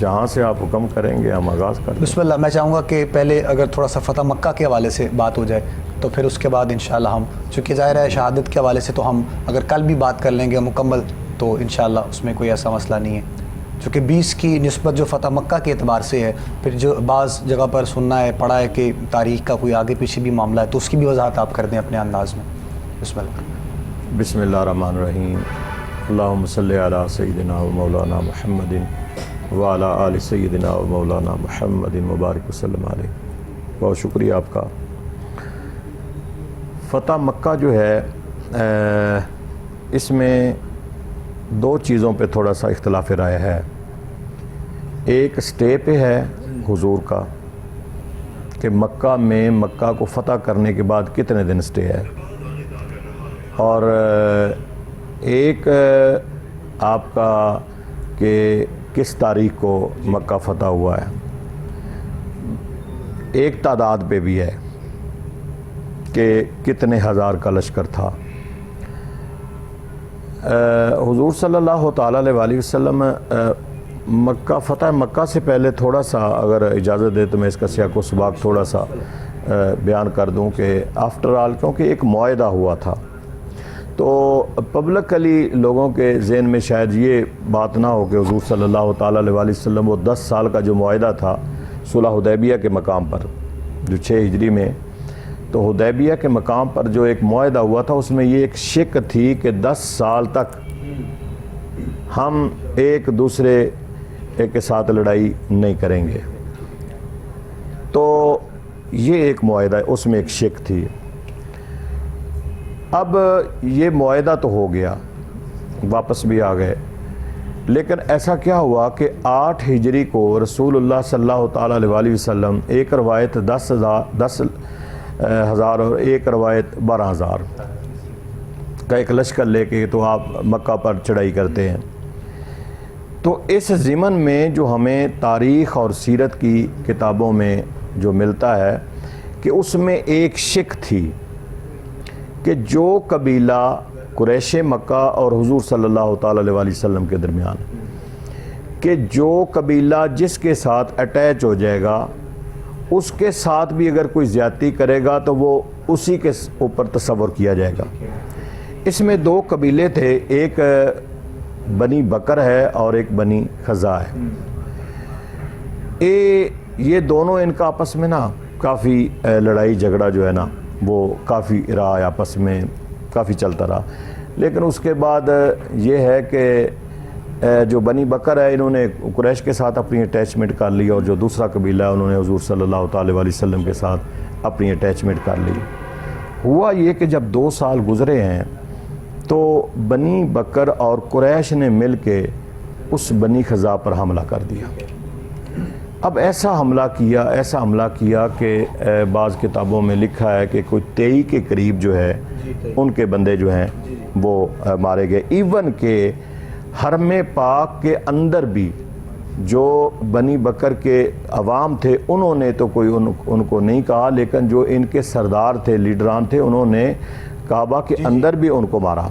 جہاں سے آپ حکم کریں گے ہم آغاز کر دیں۔ بسم اللہ۔ میں چاہوں گا کہ پہلے اگر تھوڑا سا فتح مکہ کے حوالے سے بات ہو جائے تو پھر اس کے بعد انشاءاللہ ہم، چونکہ ظاہر ہے شہادت کے حوالے سے تو ہم اگر کل بھی بات کر لیں گے مکمل تو انشاءاللہ اس میں کوئی ایسا مسئلہ نہیں ہے، چونکہ 20 کی نسبت جو فتح مکہ کے اعتبار سے ہے، پھر جو بعض جگہ پر سننا ہے پڑھا ہے کہ تاریخ کا کوئی آگے پیچھے بھی معاملہ ہے تو اس کی بھی وضاحت آپ کر دیں اپنے انداز میں۔ بسم اللہ۔ بسم اللہ الرحمن الرحیم۔ اللہم صلی علی سیدنا و مولانا محمد وعلی آل سیدنا و مولانا محمد مبارک وسلم علیہ۔ بہت شکریہ آپ کا۔ فتح مکہ جو ہے اس میں دو چیزوں پہ تھوڑا سا اختلاف رائے ہے۔ ایک سٹے پہ ہے حضور کا کہ مکہ میں مکہ کو فتح کرنے کے بعد کتنے دن سٹے ہے، اور ایک آپ کا کہ کس تاریخ کو مکہ فتح ہوا ہے۔ ایک تعداد پہ بھی ہے کہ کتنے ہزار کا لشکر تھا۔ حضور صلی اللہ تعالیٰ علیہ وسلم مکہ فتح مکہ سے پہلے تھوڑا سا اگر اجازت دے تو میں اس کا سیاق و سباق تھوڑا سا بیان کر دوں کہ آفٹر آل کیونکہ ایک معاہدہ ہوا تھا تو پبلکلی لوگوں کے ذہن میں شاید یہ بات نہ ہو کہ حضور صلی اللہ تعالیٰ علیہ وسلم وہ 10 سال کا جو معاہدہ تھا صلح حدیبیہ کے مقام پر جو 6 ہجری میں، تو حدیبیہ کے مقام پر جو ایک معاہدہ ہوا تھا اس میں یہ ایک شک تھی کہ 10 سال تک ہم ایک دوسرے کے ساتھ لڑائی نہیں کریں گے، تو یہ ایک معاہدہ ہے، اس میں ایک شک تھی۔ اب یہ معاہدہ تو ہو گیا، واپس بھی آ گئے، لیکن ایسا کیا ہوا کہ 8 ہجری کو رسول اللہ صلی اللہ تعالیٰ علیہ وسلم، ایک روایت 10,000 اور ایک روایت 12,000 کا ایک لشکر لے کے تو آپ مکہ پر چڑھائی کرتے ہیں۔ تو اس ضمن میں جو ہمیں تاریخ اور سیرت کی کتابوں میں جو ملتا ہے کہ اس میں ایک شک تھی کہ جو قبیلہ قریش مکہ اور حضور صلی اللہ تعالیٰ علیہ وسلم کے درمیان کہ جو قبیلہ جس کے ساتھ اٹیچ ہو جائے گا اس کے ساتھ بھی اگر کوئی زیادتی کرے گا تو وہ اسی کے اوپر تصور کیا جائے گا۔ اس میں 2 قبیلے تھے، ایک بنی بکر ہے اور ایک بنی خزاع ہے۔ یہ دونوں ان کا آپس میں نا کافی لڑائی جھگڑا جو ہے نا وہ کافی رہا، آپس میں کافی چلتا رہا، لیکن اس کے بعد یہ ہے کہ جو بنی بکر ہے انہوں نے قریش کے ساتھ اپنی اٹیچمنٹ کر لی، اور جو دوسرا قبیلہ ہے انہوں نے حضور صلی اللہ تعالی علیہ وسلم کے ساتھ اپنی اٹیچمنٹ کر لی۔ ہوا یہ کہ جب 2 سال گزرے ہیں تو بنی بکر اور قریش نے مل کے اس بنی خزاع پر حملہ کر دیا۔ اب ایسا حملہ کیا کہ بعض کتابوں میں لکھا ہے کہ کوئی 23 کے قریب جو ہے ان کے بندے جو ہیں وہ مارے گئے۔ ایون کہ حرم پاک کے اندر بھی جو بنی بکر کے عوام تھے انہوں نے تو کوئی ان کو نہیں کہا، لیکن جو ان کے سردار تھے، لیڈران تھے، انہوں نے کعبہ کے اندر بھی ان کو مارا۔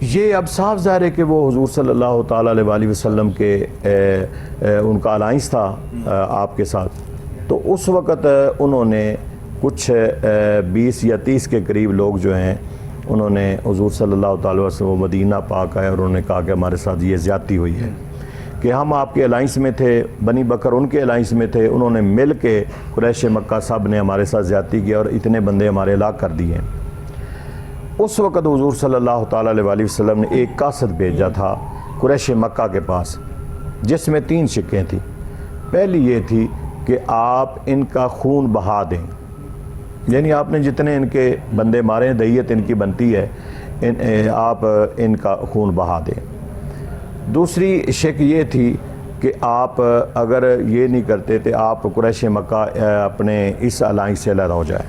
یہ اب صاف ظاہر ہے کہ وہ حضور صلی اللہ تعالیٰ علیہ وسلم کے ان کا الائنس تھا آپ کے ساتھ، تو اس وقت انہوں نے کچھ 20 یا 30 کے قریب لوگ جو ہیں انہوں نے حضور صلی اللہ تعالیٰ وسلم مدینہ پاک آئے اور انہوں نے کہا کہ ہمارے ساتھ یہ زیادتی ہوئی ہے کہ ہم آپ کے الائنس میں تھے، بنی بکر ان کے الائنس میں تھے، انہوں نے مل کے قریش مکہ سب نے ہمارے ساتھ زیادتی کیا اور اتنے بندے ہمارے ہلاک کر دیے۔ اس وقت حضور صلی اللہ تعالیٰ علیہ وسلم نے ایک قاصد بھیجا تھا قریش مکہ کے پاس، جس میں 3 شکیں تھیں۔ پہلی یہ تھی کہ آپ ان کا خون بہا دیں، یعنی آپ نے جتنے ان کے بندے مارے ہیں دیت ان کی بنتی ہے، آپ ان کا خون بہا دیں۔ دوسری شک یہ تھی کہ آپ اگر یہ نہیں کرتے تو آپ قریش مکہ اپنے اس الائنس سے علیحدہ ہو جائے۔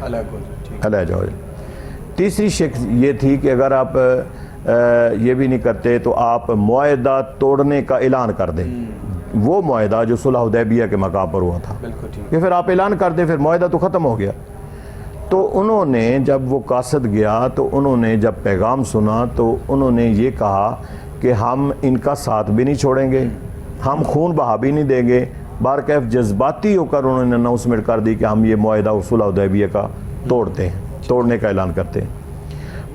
تیسری شک یہ تھی کہ اگر آپ یہ بھی نہیں کرتے تو آپ معاہدہ توڑنے کا اعلان کر دیں، وہ معاہدہ جو صلح حدیبیہ کے مقام پر ہوا تھا کہ پھر آپ اعلان کر دیں، پھر معاہدہ تو ختم ہو گیا۔ تو انہوں نے جب وہ قاصد گیا تو انہوں نے جب پیغام سنا تو انہوں نے یہ کہا کہ ہم ان کا ساتھ بھی نہیں چھوڑیں گے ہم خون بہا بھی نہیں دیں گے. بارکیف جذباتی ہو کر انہوں نے اناؤنسمنٹ کر دی کہ ہم یہ معاہدہ صلح حدیبیہ کا توڑتے ہیں, توڑنے کا اعلان کرتے ہیں.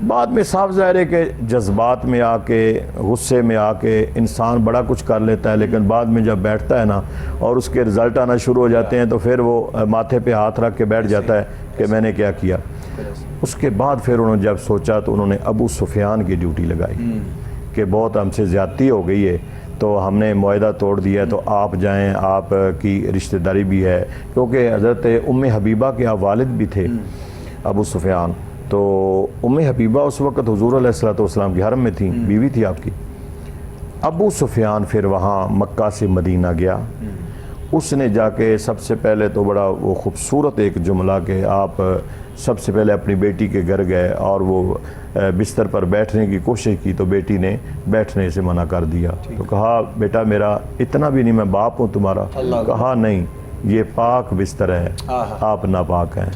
بعد میں صاف ظاہر ہے کہ جذبات میں آ کے, غصے میں آ کے انسان بڑا کچھ کر لیتا ہے, لیکن بعد میں جب بیٹھتا ہے نا اور اس کے رزلٹ آنا شروع ہو جاتے ہیں تو پھر وہ ماتھے پہ ہاتھ رکھ کے بیٹھ جاتا ہے کہ میں نے کیا کیا. اس کے بعد پھر انہوں نے جب سوچا تو انہوں نے ابو سفیان کی ڈیوٹی لگائی کہ بہت ہم سے زیادتی ہو گئی ہے, تو ہم نے معاہدہ توڑ دیا ہے, تو آپ جائیں, آپ کی رشتہ داری بھی ہے, کیونکہ حضرت ام حبیبہ کے والد بھی تھے ابو سفیان. تو ام حبیبہ اس وقت حضور علیہ الصلوۃ والسلام کی حرم میں تھیں, بیوی تھی آپ کی. ابو سفیان پھر وہاں مکہ سے مدینہ گیا. اس نے جا کے سب سے پہلے تو بڑا وہ خوبصورت ایک جملہ کہ آپ سب سے پہلے اپنی بیٹی کے گھر گئے اور وہ بستر پر بیٹھنے کی کوشش کی تو بیٹی نے بیٹھنے سے منع کر دیا. تو کہا بیٹا میرا اتنا بھی نہیں میں باپ ہوں تمہارا. کہا نہیں, یہ پاک بستر ہے, آپ ناپاک ہیں.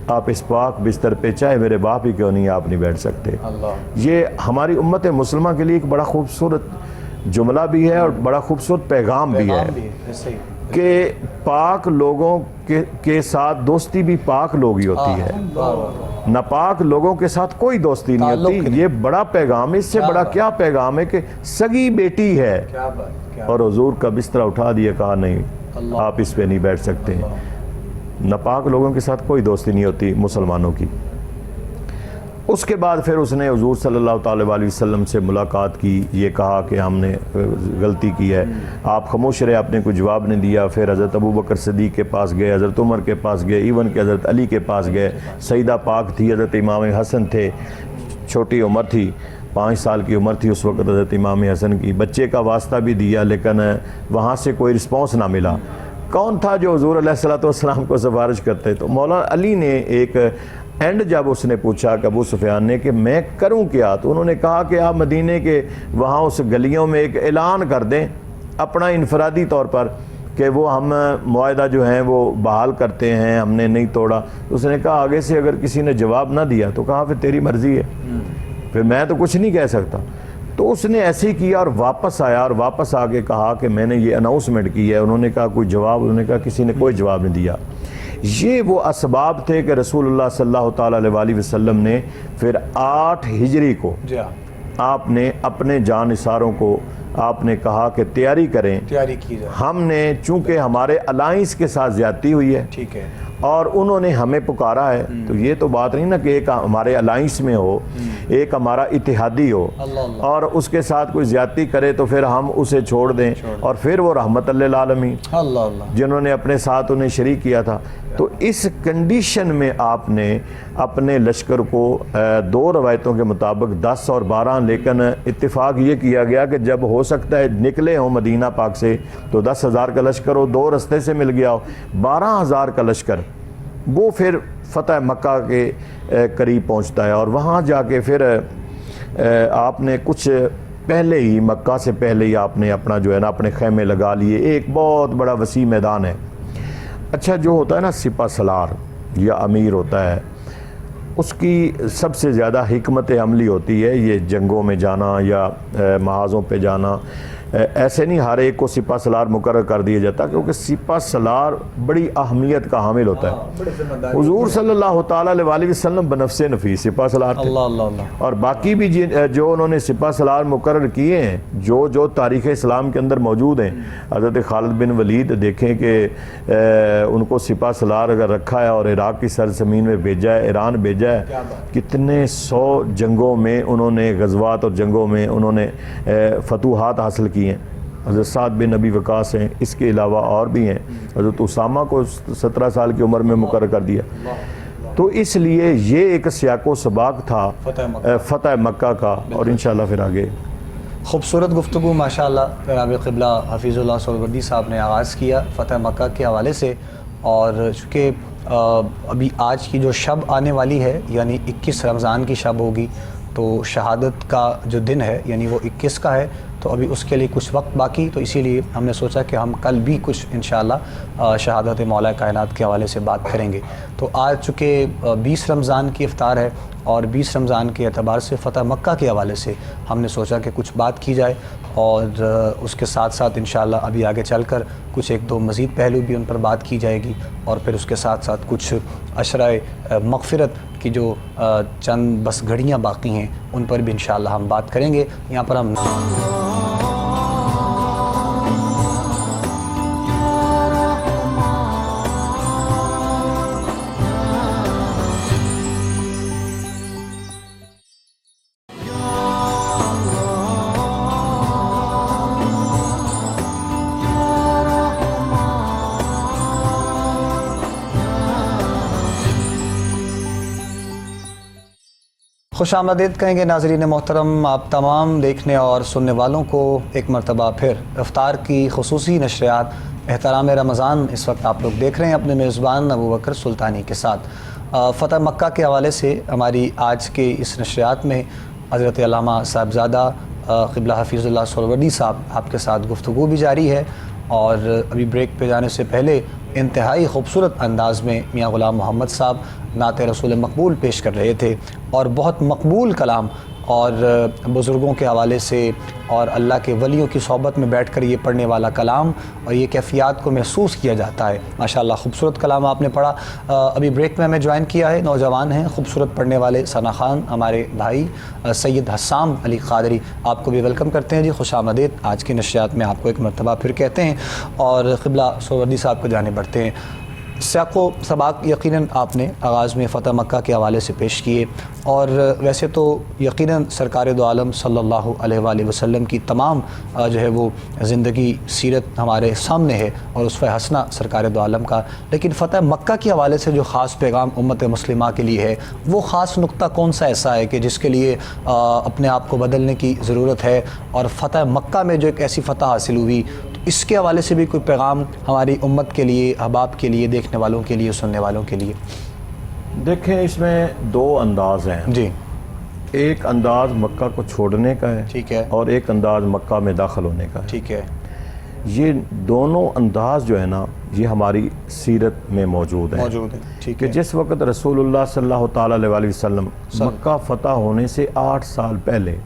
آپ اس پاک بستر پہ چاہے میرے باپ ہی کیوں نہیں آپ نہیں بیٹھ سکتے. یہ ہماری امت مسلمہ کے لیے ایک بڑا خوبصورت جملہ بھی ہے اور بڑا خوبصورت پیغام بھی ہے کہ پاک لوگوں کے ساتھ دوستی بھی پاک لوگ ہی ہوتی ہے, ناپاک لوگوں کے ساتھ کوئی دوستی نہیں ہوتی. یہ بڑا پیغام ہے. اس سے بڑا کیا پیغام ہے کہ سگی بیٹی ہے اور حضور کا بستر اٹھا دیا, کہا نہیں آپ اس پہ نہیں بیٹھ سکتے. ناپاک لوگوں کے ساتھ کوئی دوستی نہیں ہوتی مسلمانوں کی. اس کے بعد پھر اس نے حضور صلی اللہ تعالی علیہ وسلم سے ملاقات کی, یہ کہا کہ ہم نے غلطی کی ہے. آپ خاموش رہے, آپ نے کوئی جواب نہیں دیا. پھر حضرت ابوبکر صدیق کے پاس گئے, حضرت عمر کے پاس گئے, ایون کہ حضرت علی کے پاس گئے. سیدہ پاک تھی, حضرت امام حسن تھے, چھوٹی عمر تھی, 5 سال کی عمر تھی اس وقت حضرت امام حسن کی. بچے کا واسطہ بھی دیا لیکن وہاں سے کوئی رسپانس نہ ملا. کون تھا جو حضور علیہ الصلوۃ والسلام کو سفارش کرتے؟ تو مولانا علی نے ایک اینڈ جب اس نے پوچھا کہ ابو سفیان نے کہ میں کروں کیا, تو انہوں نے کہا کہ آپ مدینے کے وہاں اس گلیوں میں ایک اعلان کر دیں اپنا انفرادی طور پر کہ وہ ہم معاہدہ جو ہیں وہ بحال کرتے ہیں, ہم نے نہیں توڑا. اس نے کہا آگے سے اگر کسی نے جواب نہ دیا تو کہا پھر تیری مرضی ہے, پھر میں تو کچھ نہیں کہہ سکتا. تو اس نے ایسے ہی کیا اور واپس آیا اور واپس آ کے کہا کہ میں نے یہ اناؤنسمنٹ کی ہے. انہوں نے کہا کوئی جواب؟ انہوں نے کہا کسی نے کوئی جواب نہیں دیا. یہ وہ اسباب تھے کہ رسول اللہ صلی اللہ تعالی علیہ وسلم نے پھر 8 ہجری کو آپ نے اپنے جان نثاروں کو آپ نے کہا کہ تیاری کریں, تیاری کی جائے. ہم نے چونکہ ہمارے الائنس کے ساتھ زیادتی ہوئی ہے, ٹھیک ہے, اور انہوں نے ہمیں پکارا ہے, تو یہ تو بات نہیں نا کہ ایک ہمارے الائنس میں ہو, ایک ہمارا اتحادی ہو اور اس کے ساتھ کوئی زیادتی کرے تو پھر ہم اسے چھوڑ دیں. اور پھر وہ رحمت للعالمین جنہوں نے اپنے ساتھ انہیں شریک کیا تھا. تو اس کنڈیشن میں آپ نے اپنے لشکر کو 2 روایتوں کے مطابق 10 اور 12, لیکن اتفاق یہ کیا گیا کہ جب ہو سکتا ہے نکلے ہوں مدینہ پاک سے تو 10,000 کا لشکر ہو, 2 رستے سے مل گیا ہو 12,000 کا لشکر, وہ پھر فتح مکہ کے قریب پہنچتا ہے. اور وہاں جا کے پھر آپ نے کچھ پہلے ہی مکہ سے پہلے ہی آپ نے اپنا جو ہے نا اپنے خیمے لگا لیے. ایک بہت بڑا وسیع میدان ہے. اچھا جو ہوتا ہے نا سپہ سالار یا امیر ہوتا ہے, اس کی سب سے زیادہ حکمت عملی ہوتی ہے یہ جنگوں میں جانا یا محاذوں پہ جانا. ایسے نہیں ہر ایک کو سپہ سالار مقرر کر دیا جاتا, کیونکہ سپہ سالار بڑی اہمیت کا حامل ہوتا ہے. حضور صلی اللہ تعالیٰ علیہ وسلم بنفس نفیس سپہ سالار تھے, اور باقی بھی جو انہوں نے سپہ سالار مقرر کیے ہیں جو تاریخ اسلام کے اندر موجود ہیں. حضرت خالد بن ولید دیکھیں کہ ان کو سپہ سالار اگر رکھا ہے اور عراق کی سرزمین میں بھیجا ہے, ایران بھیجا ہے, کتنے 100 جنگوں میں انہوں نے غزوات اور جنگوں میں انہوں نے فتوحات حاصل کی ہیں. حضرت سعد بن ابی وقاص ہیں, اس کے علاوہ اور بھی ہیں. حضرت اسامہ کو 17 سال کی عمر میں مقرر کر دیا. تو اس لیے یہ ایک سیاق و سباق تھا فتح مکہ کا. اور انشاءاللہ پھر آگے خوبصورت گفتگو ماشاءاللہ جناب قبلہ حفیظ اللہ سہروردی صاحب نے آغاز کیا فتح مکہ کے حوالے سے. اور چونکہ ابھی آج کی جو شب آنے والی ہے یعنی 21 رمضان کی شب ہوگی, تو شہادت کا جو دن ہے یعنی وہ 21 کا ہے, تو ابھی اس کے لیے کچھ وقت باقی. تو اسی لیے ہم نے سوچا کہ ہم کل بھی کچھ انشاءاللہ شہادت مولا کائنات کے حوالے سے بات کریں گے. تو آج چونکہ 20 رمضان کی افطار ہے اور 20 رمضان کے اعتبار سے فتح مکہ کے حوالے سے ہم نے سوچا کہ کچھ بات کی جائے. اور اس کے ساتھ ساتھ انشاءاللہ ابھی آگے چل کر کچھ ایک دو مزید پہلو بھی ان پر بات کی جائے گی، اور پھر اس کے ساتھ ساتھ کچھ عشرۂ مغفرت کی جو چند بس گھڑیاں باقی ہیں ان پر بھی انشاءاللہ ہم بات کریں گے۔ یہاں پر ہم خوش آمدید کہیں گے ناظرین محترم آپ تمام دیکھنے اور سننے والوں کو ایک مرتبہ پھر افطار کی خصوصی نشریات احترام رمضان اس وقت آپ لوگ دیکھ رہے ہیں اپنے میزبان ابو بکر سلطانی کے ساتھ۔ فتح مکہ کے حوالے سے ہماری آج کے اس نشریات میں حضرت علامہ صاحبزادہ قبلہ حفیظ اللہ سہروردی صاحب آپ کے ساتھ گفتگو بھی جاری ہے، اور ابھی بریک پہ جانے سے پہلے انتہائی خوبصورت انداز میں میاں غلام محمد صاحب نعت رسول مقبول پیش کر رہے تھے، اور بہت مقبول کلام اور بزرگوں کے حوالے سے اور اللہ کے ولیوں کی صحبت میں بیٹھ کر یہ پڑھنے والا کلام اور یہ کیفیات کو محسوس کیا جاتا ہے۔ ماشاءاللہ خوبصورت کلام آپ نے پڑھا۔ ابھی بریک میں ہمیں جوائن کیا ہے، نوجوان ہیں خوبصورت پڑھنے والے ثنا خان ہمارے بھائی سید حسام علی قادری، آپ کو بھی ویلکم کرتے ہیں جی، خوش آمدید آج کی نشریات میں آپ کو ایک مرتبہ پھر کہتے ہیں، اور قبلہ سہروردی صاحب کو جانے بڑھتے ہیں۔ سیاق و سباق یقیناً آپ نے آغاز میں فتح مکہ کے حوالے سے پیش کیے، اور ویسے تو یقیناً سرکار دو عالم صلی اللہ علیہ وآلہ وسلم کی تمام جو ہے وہ زندگی سیرت ہمارے سامنے ہے اور اسوہ حسنہ سرکار دو عالم کا، لیکن فتح مکہ کے حوالے سے جو خاص پیغام امت مسلمہ کے لیے ہے وہ خاص نقطہ کون سا ایسا ہے کہ جس کے لیے اپنے آپ کو بدلنے کی ضرورت ہے، اور فتح مکہ میں جو ایک ایسی فتح حاصل ہوئی اس کے حوالے سے بھی کوئی پیغام ہماری امت کے لیے، احباب کے لیے، دیکھنے والوں کے لیے، سننے والوں کے لیے؟ دیکھیں اس میں دو انداز ہیں جی، ایک انداز مکہ کو چھوڑنے کا ہے، ٹھیک ہے، اور ایک انداز مکہ میں داخل ہونے کا ہے۔ ٹھیک ہے، یہ دونوں انداز جو ہے نا یہ ہماری سیرت میں موجود ہیں، ٹھیک کہ ہے، جس وقت رسول اللہ صلی اللہ تعالیٰ علیہ وسلم مکہ فتح ہونے سے 8 سال پہلے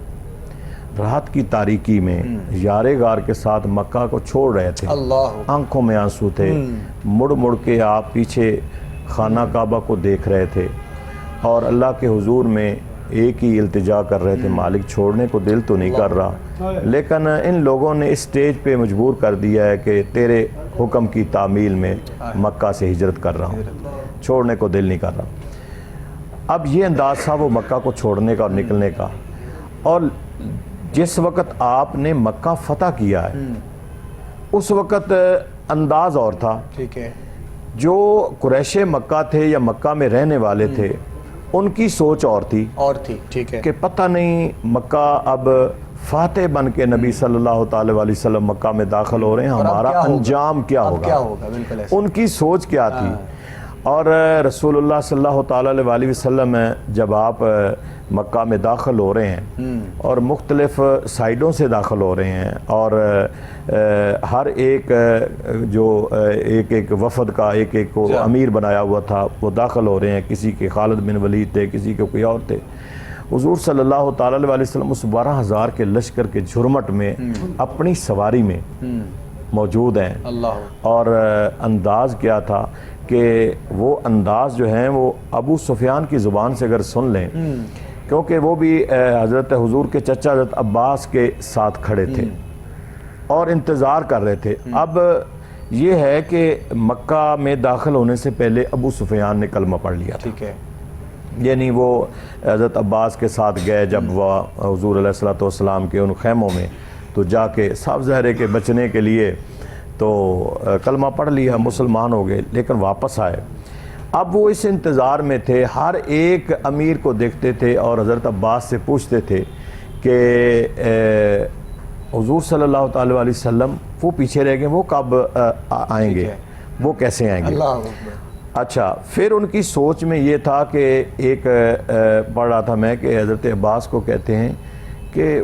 رات کی تاریکی میں یارے غار کے ساتھ مکہ کو چھوڑ رہے تھے، اللہ، آنکھوں میں آنسو تھے، مڑ مڑ کے آپ پیچھے خانہ کعبہ کو دیکھ رہے تھے اور اللہ کے حضور میں ایک ہی التجا کر رہے تھے، مالک چھوڑنے کو دل تو نہیں کر رہا، لیکن ان لوگوں نے اس سٹیج پہ مجبور کر دیا ہے کہ تیرے حکم کی تعمیل میں مکہ سے ہجرت کر رہا ہوں، چھوڑنے کو دل نہیں کر رہا۔ اب یہ انداز تھا وہ مکہ کو چھوڑنے کا اور نکلنے کا، اور جس وقت آپ نے مکہ فتح کیا ہے اس وقت انداز اور تھا۔ ٹھیک ہے، جو قریش مکہ تھے یا مکہ میں رہنے والے تھے ان کی سوچ اور تھی، ٹھیک ہے، کہ پتہ نہیں مکہ اب فاتح بن کے نبی صلی اللہ تعالی علیہ وسلم مکہ میں داخل ہو رہے ہیں، ہمارا انجام کیا ہوگا، بالکل ایسا۔ ان کی سوچ کیا تھی۔ اور رسول اللہ صلی اللہ تعالی علیہ وسلم جب آپ مکہ میں داخل ہو رہے ہیں اور مختلف سائیڈوں سے داخل ہو رہے ہیں، اور ہر ایک جو ایک وفد کا ایک کو امیر بنایا ہوا تھا وہ داخل ہو رہے ہیں، کسی کے خالد بن ولید تھے، کسی کے کوئی اور تھے، حضور صلی اللہ تعالی علیہ وسلم اس 12,000 کے لشکر کے جھرمٹ میں اپنی سواری میں موجود ہیں، اور انداز کیا تھا کہ وہ انداز جو ہیں وہ ابو سفیان کی زبان سے اگر سن لیں، کیونکہ وہ بھی حضرت حضور کے چچا حضرت عباس کے ساتھ کھڑے تھے اور انتظار کر رہے تھے۔ اب یہ ہے کہ مکہ میں داخل ہونے سے پہلے ابو سفیان نے کلمہ پڑھ لیا، ٹھیک ہے، یعنی وہ حضرت عباس کے ساتھ گئے جب وہ حضور علیہ السلام کے ان خیموں میں، تو جا کے صاف ظاہر ہے کہ بچنے کے لیے تو کلمہ پڑھ لیا، مسلمان ہو گئے، لیکن واپس آئے۔ اب وہ اس انتظار میں تھے، ہر ایک امیر کو دیکھتے تھے اور حضرت عباس سے پوچھتے تھے کہ حضور صلی اللہ تعالی علیہ وسلم وہ پیچھے رہ گئے، وہ کب آئیں گے، وہ کیسے آئیں گے۔ اچھا، پھر ان کی سوچ میں یہ تھا کہ ایک پڑھ رہا تھا میں کہ حضرت عباس کو کہتے ہیں کہ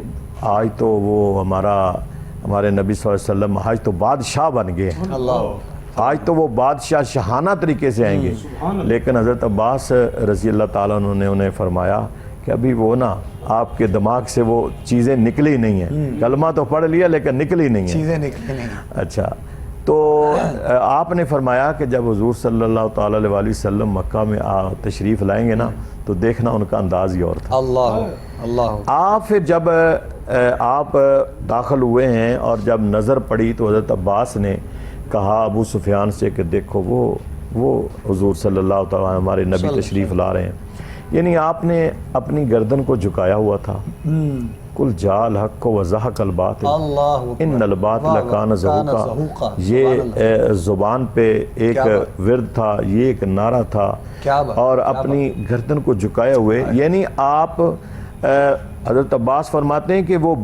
آج تو وہ ہمارے نبی صلی اللہ علیہ وسلم آج تو بادشاہ بن گئے، آج تو وہ بادشاہ شاہانہ طریقے سے آئیں گے، لیکن حضرت عباس رضی اللہ تعالیٰ عنہ نے انہیں فرمایا کہ ابھی وہ نا آپ کے دماغ سے وہ چیزیں نکلی نہیں ہیں، کلمہ تو پڑھ لیا لیکن نکلی نہیں ہیں، چیزیں نکلی نہیں. اچھا تو آپ نے فرمایا کہ جب حضور صلی اللہ تعالیٰ علیہ وآلہ وسلم مکہ میں تشریف لائیں گے نا تو دیکھنا ان کا انداز ہی اور تھا. اللہ آپ پھر جب آپ داخل ہوئے ہیں اور جب نظر پڑی تو حضرت عباس نے کہا ابو سفیان سے کہ دیکھو وہ حضور صلی اللہ تعالیٰ ہمارے نبی تشریف لا رہے ہیں. یعنی آپ نے اپنی گردن کو جھکایا ہوا تھا. کل جال حق و زحق الباطل ان الباطل کان زہوقا، یہ زبان پہ ایک ورد تھا، یہ ایک نعرہ تھا، اور اپنی گردن کو جھکائے ہوئے. یعنی آپ حضرت عباس فرماتے ہیں کہ وہ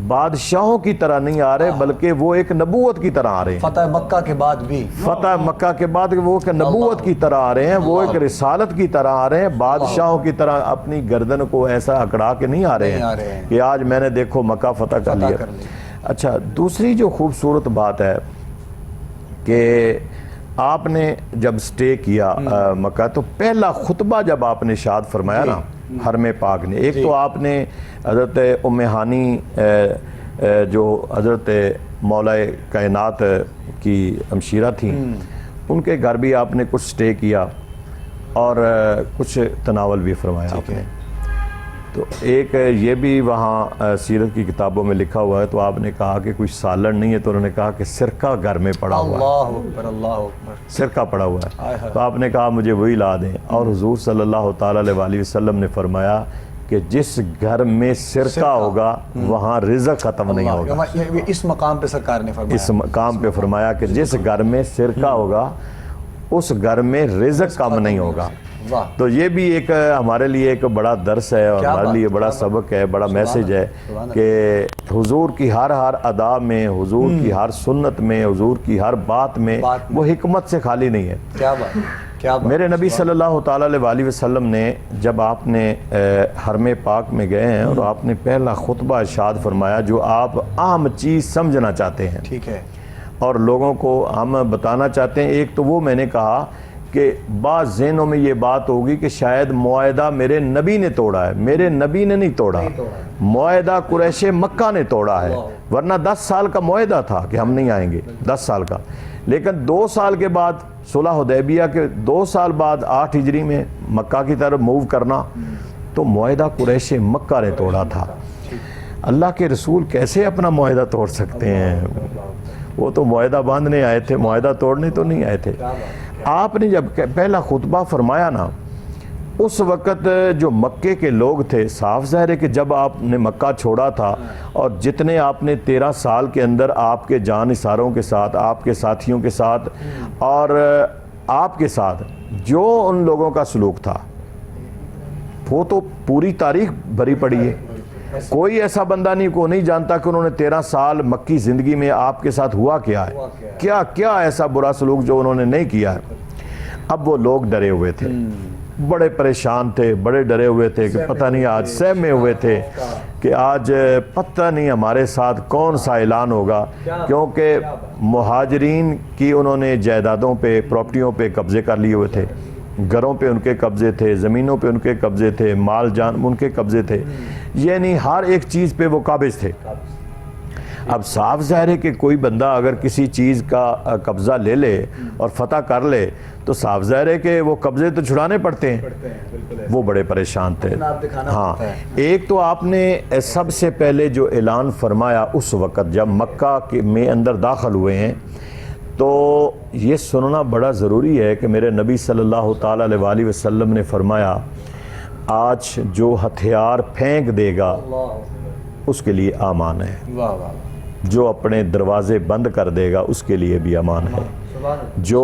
بادشاہوں کی طرح نہیں آ رہے بلکہ وہ ایک نبوت کی طرح آ رہے ہیں. فتح مکہ کے بعد بھی، فتح مکہ کے بعد وہ ایک نبوت کی طرح آ رہے ہیں، وہ ایک رسالت کی طرح آ رہے ہیں. بادشاہوں کی طرح اپنی گردن کو ایسا اکڑا کے نہیں آ رہے ہیں کہ آج میں نے دیکھو مکہ فتح کر لیا. اچھا دوسری جو خوبصورت بات ہے کہ آپ نے جب سٹے کیا مکہ تو پہلا خطبہ جب آپ نے ارشاد فرمایا نا حرم پاک نے، ایک تو آپ نے حضرت ام ہانی جو حضرت مولا کائنات کی ہمشیرہ تھیں ان کے گھر بھی آپ نے کچھ سٹے کیا اور کچھ تناول بھی فرمایا آپ نے. تو ایک یہ بھی وہاں سیرت کی کتابوں میں لکھا ہوا ہے. تو آپ نے کہا کہ کچھ سالن نہیں ہے تو انہوں نے کہا کہ سرکہ گھر میں پڑا ہوا ہے، اللہ اکبر، سرکہ پڑا ہوا ہے. تو آپ نے کہا مجھے وہی لا دیں. اور حضور صلی اللہ تعالیٰ علیہ وآلہ وسلم نے فرمایا کہ جس گھر میں سرکہ ہوگا وہاں رزق ختم نہیں ہوگا. اس مقام پہ سرکار نے فرمایا، اس مقام پہ فرمایا کہ جس گھر میں سرکہ ہوگا اس گھر میں رزق کم نہیں ہوگا. تو یہ بھی ایک ہمارے لیے ایک بڑا درس ہے اور ہمارے لیے بڑا سبق ہے، بڑا میسج ہے کہ حضور کی ہر ادا میں، حضور کی ہر سنت میں، حضور کی ہر بات میں وہ حکمت سے خالی نہیں ہے. کیا بات. میرے نبی صلی اللہ تعالیٰ علیہ وآلہ وسلم نے جب آپ نے حرم پاک میں گئے ہیں اور آپ نے پہلا خطبہ ارشاد فرمایا جو آپ عام چیز سمجھنا چاہتے ہیں، ٹھیک ہے، اور لوگوں کو ہم بتانا چاہتے ہیں. ایک تو وہ میں نے کہا کہ بعض ذہنوں میں یہ بات ہوگی کہ شاید معاہدہ میرے نبی نے توڑا ہے. میرے نبی نے نہیں توڑا، معاہدہ قریش مکہ نے توڑا ہے. ورنہ 10 سال کا معاہدہ تھا کہ ہم نہیں آئیں گے، 10 سال کا. لیکن 2 سال کے بعد صلح حدیبیہ کے 2 سال بعد 8 ہجری میں مکہ کی طرف موو کرنا، تو معاہدہ قریش مکہ نے توڑا تھا. اللہ کے رسول کیسے اپنا معاہدہ توڑ سکتے ہیں؟ وہ تو معاہدہ باندھنے آئے تھے، معاہدہ توڑنے تو نہیں آئے تھے. آپ نے جب پہلا خطبہ فرمایا نا اس وقت جو مکے کے لوگ تھے، صاف ظاہر ہے کہ جب آپ نے مکہ چھوڑا تھا اور جتنے آپ نے 13 سال کے اندر آپ کے جان نثاروں کے ساتھ، آپ کے ساتھیوں کے ساتھ اور آپ کے ساتھ جو ان لوگوں کا سلوک تھا وہ تو پوری تاریخ بھری پڑی ہے. کوئی ایسا بندہ نہیں کو نہیں جانتا کہ انہوں نے 13 سال مکی زندگی میں آپ کے ساتھ ہوا کیا ہے، کیا ایسا برا سلوک جو انہوں نے نہیں کیا ہے. اب وہ لوگ ڈرے ہوئے تھے، بڑے پریشان تھے، بڑے ڈرے ہوئے تھے کہ پتہ نہیں آج سہمے ہوئے تھے کہ آج پتہ نہیں ہمارے ساتھ کون سا اعلان ہوگا. کیونکہ مہاجرین کی انہوں نے جائیدادوں پہ، پراپرٹیوں پہ قبضے کر لیے ہوئے تھے، گھروں پہ ان کے قبضے تھے، زمینوں پہ ان کے قبضے تھے، مال جان ان کے قبضے تھے، یعنی ہر ایک چیز پہ وہ قابض تھے. اب صاف ظاہر ہے کہ کوئی بندہ اگر کسی چیز کا قبضہ لے لے اور فتح کر لے تو صاف ظاہر ہے کہ وہ قبضے تو چھڑانے پڑتے ہیں. وہ بڑے پریشان تھے. ہاں، ایک تو آپ نے سب سے پہلے جو اعلان فرمایا اس وقت جب مکہ میں اندر داخل ہوئے ہیں تو یہ سننا بڑا ضروری ہے کہ میرے نبی صلی اللہ تعالیٰ علیہ وآلہ وسلم نے فرمایا آج جو ہتھیار پھینک دے گا اس کے لیے امان ہے، جو اپنے دروازے بند کر دے گا اس کے لیے بھی امان ہے، جو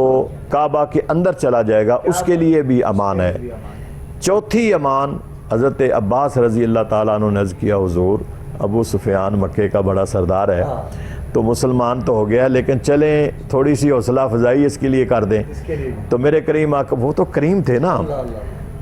کعبہ کے اندر چلا جائے گا اس کے لیے بھی امان ہے. چوتھی امان حضرت عباس رضی اللہ تعالیٰ عنہ نے عرض کیا حضور ابو سفیان مکے کا بڑا سردار ہے تو مسلمان تو ہو گیا لیکن چلیں تھوڑی سی حوصلہ افزائی اس کے لیے کر دیں. تو میرے کریم آقا وہ تو کریم تھے نا،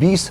20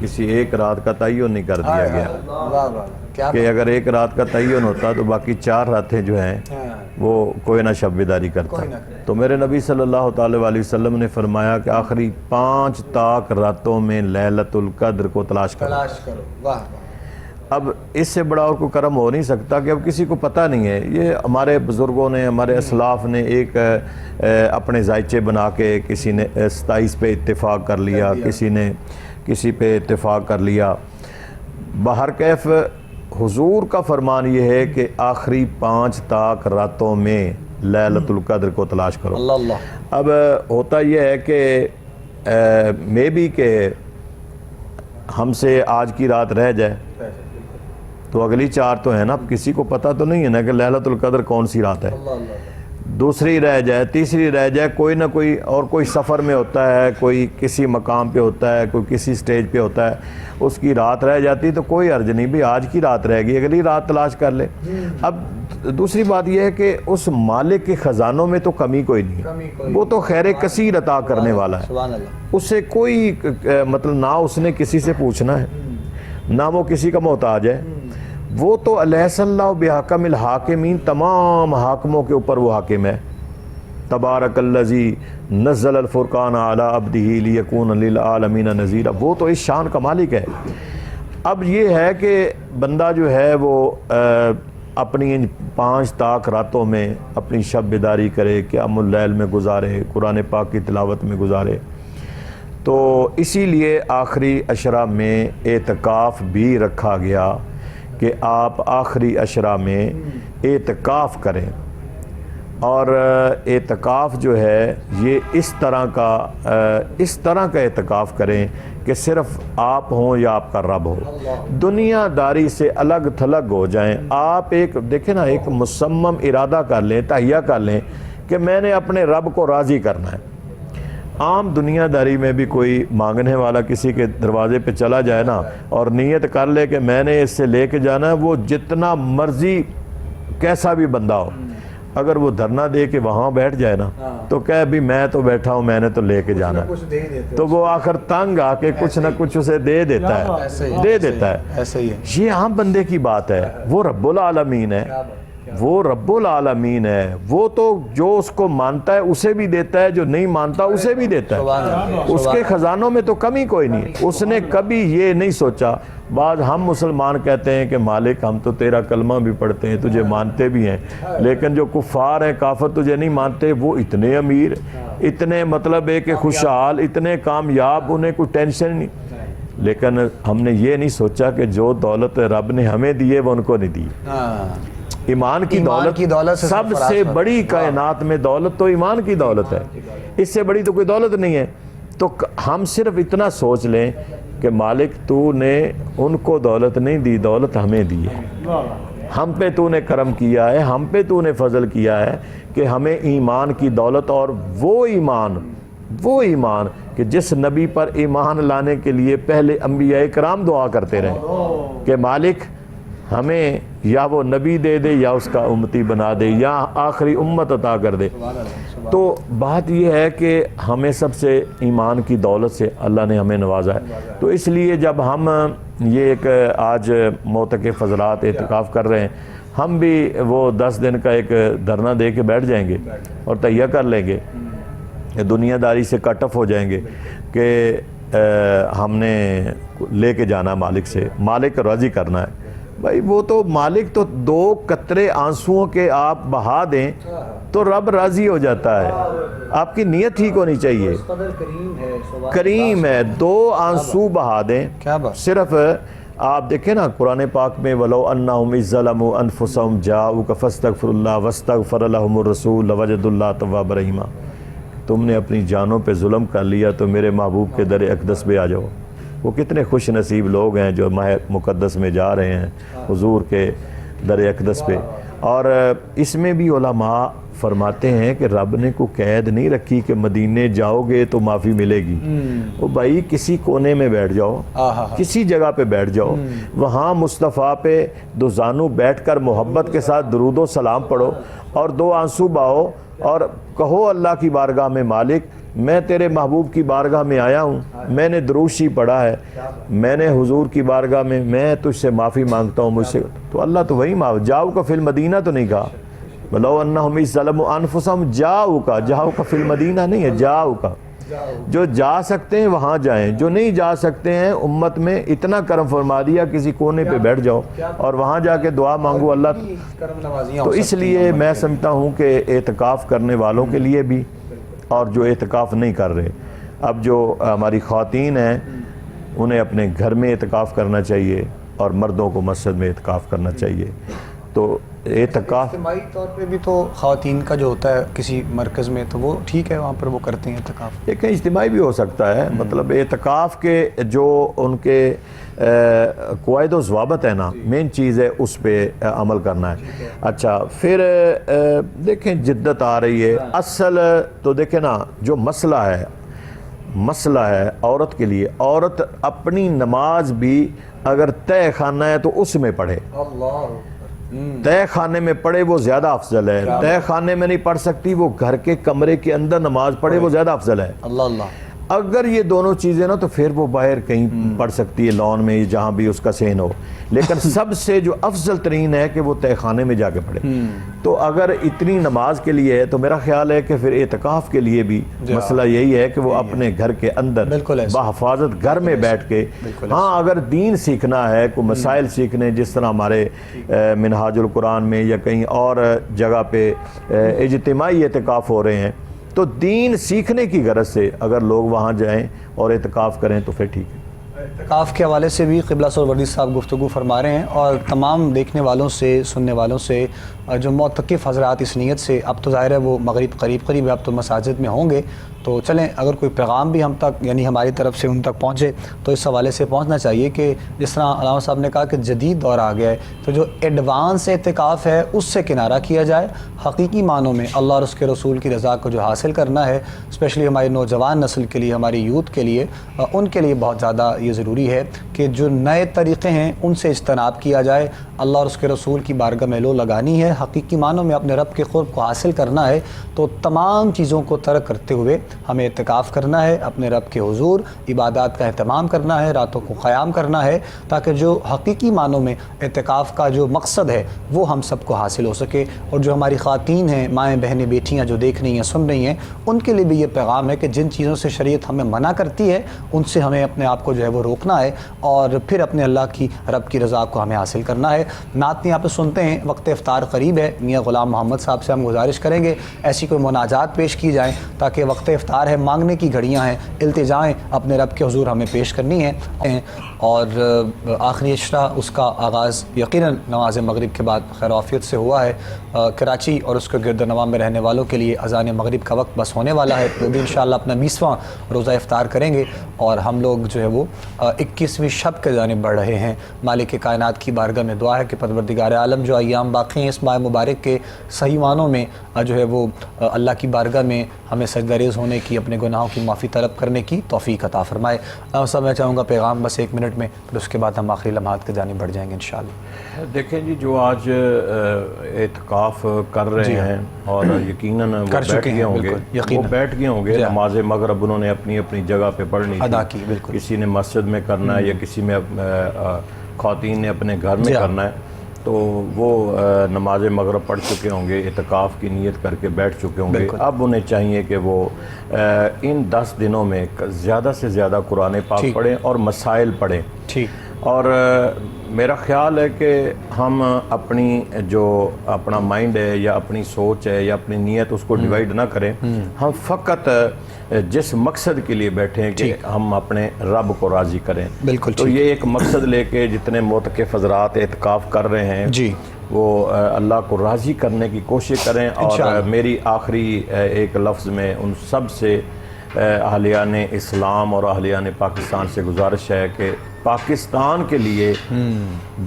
کسی ایک رات کا تعین نہیں کر دیا گیا واہ واہ کیا کہ اگر ایک رات کا تعین ہوتا تو باقی 4 راتیں جو ہیں وہ کوئی نہ شب بیداری کرتا. تو میرے نبی صلی اللہ تعالی علیہ وسلم نے فرمایا کہ آخری 5 طاق راتوں میں لیلۃ القدر کو تلاش کرو. واہ واہ. اب اس سے بڑا اور کوئی کرم ہو نہیں سکتا کہ اب کسی کو پتہ نہیں ہے. یہ ہمارے بزرگوں نے، ہمارے اسلاف نے ایک اپنے ذائچے بنا کے کسی نے 27 پہ اتفاق کر لیا، کسی نے کسی پہ اتفاق کر لیا. بہر کیف حضور کا فرمان یہ ہے کہ آخری 5 طاق راتوں میں لیلۃ القدر کو تلاش کرو. اللہ اللہ. اب ہوتا یہ ہے کہ مے بی کہ ہم سے آج کی رات رہ جائے تو اگلی 4 تو ہیں نا. اب کسی کو پتہ تو نہیں ہے نا کہ لیلۃ القدر کون سی رات ہے. دوسری رہ جائے، تیسری رہ جائے، کوئی نہ کوئی اور کوئی سفر میں ہوتا ہے، کوئی کسی مقام پہ ہوتا ہے، کوئی کسی سٹیج پہ ہوتا ہے، اس کی رات رہ جاتی تو کوئی عرض نہیں بھی آج کی رات رہ گئی، اگلی رات تلاش کر لے. اب دوسری بات یہ ہے کہ اس مالک کے خزانوں میں تو کمی کوئی نہیں ہے، وہ تو خیر کثیر عطا کرنے والا ہے. سبحان اللہ. اس سے کوئی مطلب نہ اس نے کسی سے پوچھنا ہے، نہ وہ کسی کا محتاج ہے. وہ تو الیس اللہ بحکم الحاکمین، تمام حاکموں کے اوپر وہ حاکم ہے. تبارک الذی نزل الفرقان علی عبدہ لیکون للعالمین نذیرا. وہ تو اس شان کا مالک ہے. اب یہ ہے کہ بندہ جو ہے وہ اپنی ان 5 طاق راتوں میں اپنی شب بیداری کرے، قیام اللیل میں گزارے، قرآن پاک کی تلاوت میں گزارے. تو اسی لیے آخری عشرہ میں اعتکاف بھی رکھا گیا کہ آپ آخری عشرہ میں اعتکاف کریں. اور اعتکاف جو ہے یہ اس طرح کا اعتکاف کریں کہ صرف آپ ہوں یا آپ کا رب ہو، دنیا داری سے الگ تھلگ ہو جائیں. آپ ایک دیکھیں نا، ایک مصمم ارادہ کر لیں، تہیہ کر لیں کہ میں نے اپنے رب کو راضی کرنا ہے. عام دنیا داری میں بھی کوئی مانگنے والا کسی کے دروازے پہ چلا جائے نا اور نیت کر لے کہ میں نے اس سے لے کے جانا ہے، وہ جتنا مرضی کیسا بھی بندہ ہو، اگر وہ دھرنا دے کے وہاں بیٹھ جائے نا تو کہے بھی میں تو بیٹھا ہوں، میں نے تو لے کے جانا ہے، تو وہ آخر تنگ آ کے کچھ نہ کچھ اسے دے دیتا ہے. ایسے ہی ہے. یہ عام بندے کی بات ہے. وہ رب العالمین ہے، وہ رب العالمین ہے. وہ تو جو اس کو مانتا ہے اسے بھی دیتا ہے، جو نہیں مانتا اسے بھی دیتا ہے. اس کے خزانوں میں تو کمی کوئی نہیں. اس نے کبھی یہ نہیں سوچا. بعض ہم مسلمان کہتے ہیں کہ مالک ہم تو تیرا کلمہ بھی پڑھتے ہیں، تجھے مانتے بھی ہیں، لیکن جو کفار ہیں، کافر تجھے نہیں مانتے، وہ اتنے امیر، اتنے مطلب ہے کہ خوشحال، اتنے کامیاب، انہیں کوئی ٹینشن نہیں. لیکن ہم نے یہ نہیں سوچا کہ جو دولت رب نے ہمیں دی ہے وہ ان کو نہیں دی. ایمان کی دولت سب سے بڑی کائنات میں دولت تو ایمان کی دولت ہے، اس سے بڑی تو کوئی دولت نہیں ہے. تو ہم صرف اتنا سوچ لیں کہ مالک تو نے ان کو دولت نہیں دی، دولت ہمیں دی ہے. ہم پہ تو نے کرم کیا ہے، ہم پہ تو نے فضل کیا ہے کہ ہمیں ایمان کی دولت، اور وہ ایمان کہ جس نبی پر ایمان لانے کے لیے پہلے انبیاء کرام دعا کرتے رہے کہ مالک ہمیں یا وہ نبی دے دے یا اس کا امتی بنا دے یا آخری امت عطا کر دے. تو بات یہ ہے کہ ہمیں سب سے ایمان کی دولت سے اللہ نے ہمیں نوازا ہے. تو اس لیے جب ہم یہ ایک آج معتکف حضرات اعتکاف کر رہے ہیں، ہم بھی وہ 10 دن کا ایک دھرنا دے کے بیٹھ جائیں گے اور تہیہ کر لیں گے، دنیا داری سے کٹ آف ہو جائیں گے کہ ہم نے لے کے جانا مالک سے، مالک کو راضی کرنا ہے. بھائی وہ تو مالک تو 2 قطرے آنسوؤں کے آپ بہا دیں تو رب راضی ہو جاتا ہے. آپ کی نیت ٹھیک ہونی چاہیے. کریم ہے، 2 آنسو بہا دیں. صرف آپ دیکھیں نا قرآن پاک میں وَلَوْ أَنَّهُمْ إِذْ ظَلَمُوا أَنفُسَهُمْ جَاءُوكَ فَاسْتَغْفِرُوا اللَّهَ وَاسْتَغْفَرَ لَهُمُ الرَّسُولُ لَوَجَدُوا اللَّهَ تَوَّابًا رَحِيمًا. تم نے اپنی جانوں پہ ظلم کر لیا تو میرے محبوب کے در اقدس پہ آ جاؤ. وہ کتنے خوش نصیب لوگ ہیں جو ماہ مقدس میں جا رہے ہیں حضور کے در اقدس پہ. اور اس میں بھی علماء فرماتے ہیں کہ رب نے کوئی قید نہیں رکھی کہ مدینے جاؤ گے تو معافی ملے گی. وہ بھائی کسی کونے میں بیٹھ جاؤ، کسی جگہ پہ بیٹھ جاؤ، وہاں مصطفیٰ پہ 2 زانو بیٹھ کر محبت کے ساتھ درود و سلام پڑھو اور 2 آنسو بہاؤ اور کہو اللہ کی بارگاہ میں مالک میں تیرے محبوب کی بارگاہ میں آیا ہوں، میں نے دروشی پڑھا ہے، میں نے حضور کی بارگاہ میں تجھ سے معافی مانگتا ہوں، مجھ سے تو اللہ تو وہی معاف، جاؤ کا فی المدینہ تو نہیں کہا، وَلَوْ أَنَّهُمْ إِذْ ظَلَمُوا أَنفُسَهُمْ جاؤ کا فی المدینہ نہیں ہے، جاؤ کا، جو جا سکتے ہیں وہاں جائیں، جو نہیں جا سکتے ہیں امت میں اتنا کرم فرما دیا کسی کونے پہ بیٹھ جاؤ اور وہاں جا کے دعا مانگو اللہ۔ تو اس لیے میں سمجھتا ہوں کہ اعتکاف کرنے والوں کے لیے بھی اور جو اعتکاف نہیں کر رہے، اب جو ہماری خواتین ہیں انہیں اپنے گھر میں اعتکاف کرنا چاہیے اور مردوں کو مسجد میں اعتکاف کرنا چاہیے۔ تو اعتکاف اجتماعی طور پہ بھی تو خواتین کا جو ہوتا ہے کسی مرکز میں تو وہ ٹھیک ہے، وہاں پر وہ کرتے ہیں اعتکاف، ایک اجتماعی بھی ہو سکتا ہے، مطلب اعتکاف کے جو ان کے قواعد و ضوابط ہیں نا، مین چیز ہے اس پہ عمل کرنا ہے۔ اچھا پھر دیکھیں جدت آ رہی ہے، اصل تو دیکھیں نا جو مسئلہ ہے عورت کے لیے، عورت اپنی نماز بھی اگر طے خانہ ہے تو اس میں پڑھے، طے خانے میں پڑھے وہ زیادہ افضل ہے، طے خانے میں نہیں پڑھ سکتی وہ گھر کے کمرے کے اندر نماز پڑھے وہ زیادہ افضل ہے۔ اللہ اگر یہ دونوں چیزیں نا تو پھر وہ باہر کہیں پڑھ سکتی ہے، لان میں جہاں بھی اس کا سین ہو، لیکن سب سے جو افضل ترین ہے کہ وہ طے خانے میں جا کے پڑھے۔ تو اگر اتنی نماز کے لیے ہے تو میرا خیال ہے کہ پھر اعتکاف کے لیے بھی مسئلہ یہی ہے کہ وہ اپنے گھر کے اندر بحفاظت گھر میں بیٹھ کے، ہاں اگر دین سیکھنا ہے، کوئی مسائل سیکھنے جس طرح ہمارے منہاج القرآن میں یا کہیں اور جگہ پہ اجتماعی اعتکاف ہو رہے ہیں، تو دین سیکھنے کی غرض سے اگر لوگ وہاں جائیں اور اعتکاف کریں تو پھر ٹھیک ہے۔ اعتکاف کے حوالے سے بھی قبلہ سہروردی صاحب گفتگو فرما رہے ہیں، اور تمام دیکھنے والوں سے سننے والوں سے جو معتکف حضرات اس نیت سے، اب تو ظاہر ہے وہ مغرب قریب ہے، اب تو مساجد میں ہوں گے، تو چلیں اگر کوئی پیغام بھی ہم تک یعنی ہماری طرف سے ان تک پہنچے تو اس حوالے سے پہنچنا چاہیے کہ جس طرح علامہ صاحب نے کہا کہ جدید دور آ گیا ہے، تو جو ایڈوانس اعتکاف ہے اس سے کنارہ کیا جائے، حقیقی معنوں میں اللہ اور اس کے رسول کی رضا کو جو حاصل کرنا ہے، اسپیشلی ہماری نوجوان نسل کے لیے، ہماری یوتھ کے لیے، ان کے لیے بہت زیادہ یہ ضروری ہے کہ جو نئے طریقے ہیں ان سے اجتناب کیا جائے، اللہ اور اس کے رسول کی بارگاہ میں لو لگانی ہے، حقیقی معنوں میں اپنے رب کے قرب کو حاصل کرنا ہے، تو تمام چیزوں کو ترک کرتے ہوئے ہمیں اعتکاف کرنا ہے، اپنے رب کے حضور عبادات کا اہتمام کرنا ہے، راتوں کو قیام کرنا ہے، تاکہ جو حقیقی معنوں میں اعتکاف کا جو مقصد ہے وہ ہم سب کو حاصل ہو سکے۔ اور جو ہماری خواتین ہیں، مائیں بہنیں بیٹیاں جو دیکھ رہی ہیں سن رہی ہیں، ان کے لیے بھی یہ پیغام ہے کہ جن چیزوں سے شریعت ہمیں منع کرتی ہے ان سے ہمیں اپنے آپ کو جو ہے وہ روکنا ہے، اور پھر اپنے اللہ کی رب کی رضا کو ہمیں حاصل کرنا ہے۔ نعت یہاں پہ سنتے ہیں، وقت افطار قریب ہے، میاں غلام محمد صاحب سے ہم گزارش کریں گے ایسی کوئی مناجات پیش کی جائیں تاکہ وقت افطار ہے، مانگنے کی گھڑیاں ہیں، التجائیں اپنے رب کے حضور ہمیں پیش کرنی ہیں، اور آخری اشرا اس کا آغاز یقیناً نماز مغرب کے بعد خیر و عافیت سے ہوا ہے۔ کراچی اور اس کے گرد و نواح میں رہنے والوں کے لیے اذان مغرب کا وقت بس ہونے والا ہے، وہ بھی انشاءاللہ اپنا 20واں روزہ افطار کریں گے، اور ہم لوگ جو ہے وہ 21ویں شب کے جانب بڑھ رہے ہیں۔ مالک کائنات کی بارگاہ میں دعا ہے کہ پروردگار عالم جو ایام باقی ہیں اس ماہ مبارک کے صحیح معنوں میں جو ہے وہ اللہ کی بارگاہ میں ہمیں سجدہ ریز ہونے کی، اپنے گناہوں کی معافی طلب کرنے کی توفیق عطا فرمائے۔ صاحب میں چاہوں گا پیغام بس 1 منٹ میں، پھر اس کے بعد ہم آخری لمحات کے جانب بڑھ جائیں گے انشاءاللہ۔ دیکھیں جی، جو آج اعتکاف کر رہے ہیں اور یقیناً وہ بیٹھ گئے ہوں گے، نماز مغرب انہوں نے اپنی اپنی جگہ پہ پڑھنی ادا کی، بالکل، کسی نے مسجد میں کرنا ہے یا کسی میں خواتین نے اپنے گھر میں کرنا ہے، تو وہ نماز مغرب پڑھ چکے ہوں گے، اعتکاف کی نیت کر کے بیٹھ چکے ہوں گے۔ اب انہیں چاہیے کہ وہ ان 10 دنوں میں زیادہ سے زیادہ قرآن پاک پڑھیں اور مسائل پڑھیں، اور میرا خیال ہے کہ ہم اپنی جو اپنا مائنڈ ہے یا اپنی سوچ ہے یا اپنی نیت اس کو ڈیوائیڈ نہ کریں، ہم فقط جس مقصد کے لیے بیٹھیں کہ ہم اپنے رب کو راضی کریں، تو یہ ایک مقصد لے کے جتنے معتکف حضرات اعتکاف کر رہے ہیں وہ اللہ کو راضی کرنے کی کوشش کریں۔ اور میری آخری ایک لفظ میں ان سب سے اہلیان اسلام اور اہلیان پاکستان سے گزارش ہے کہ پاکستان کے لیے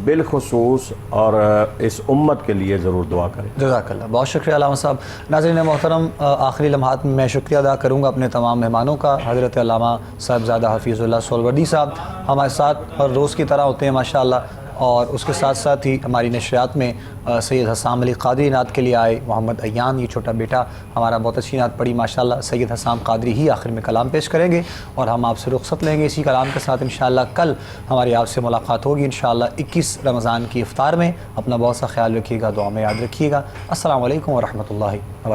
بالخصوص اور اس امت کے لیے ضرور دعا کریں۔ جزاک اللہ، بہت شکریہ علامہ صاحب۔ ناظرین محترم، آخری لمحات میں شکریہ ادا کروں گا اپنے تمام مہمانوں کا۔ حضرت علامہ صاحبزادہ حفیظ اللہ سہروردی صاحب ہمارے ساتھ ہر روز کی طرح ہوتے ہیں ماشاءاللہ، اور اس کے ساتھ ساتھ ہی ہماری نشریات میں سید حسام علی قادری نعت کے لیے آئے، محمد ایان یہ چھوٹا بیٹا ہمارا بہت اچھی نعت پڑھی ماشاءاللہ، سید حسام قادری ہی آخر میں کلام پیش کریں گے اور ہم آپ سے رخصت لیں گے اسی کلام کے ساتھ انشاءاللہ۔ کل ہماری آپ سے ملاقات ہوگی انشاءاللہ 21 رمضان کی افطار میں۔ اپنا بہت سا خیال رکھیے گا، دعا میں یاد رکھیے گا۔ السلام علیکم ورحمۃ اللہ وبرکاتہ۔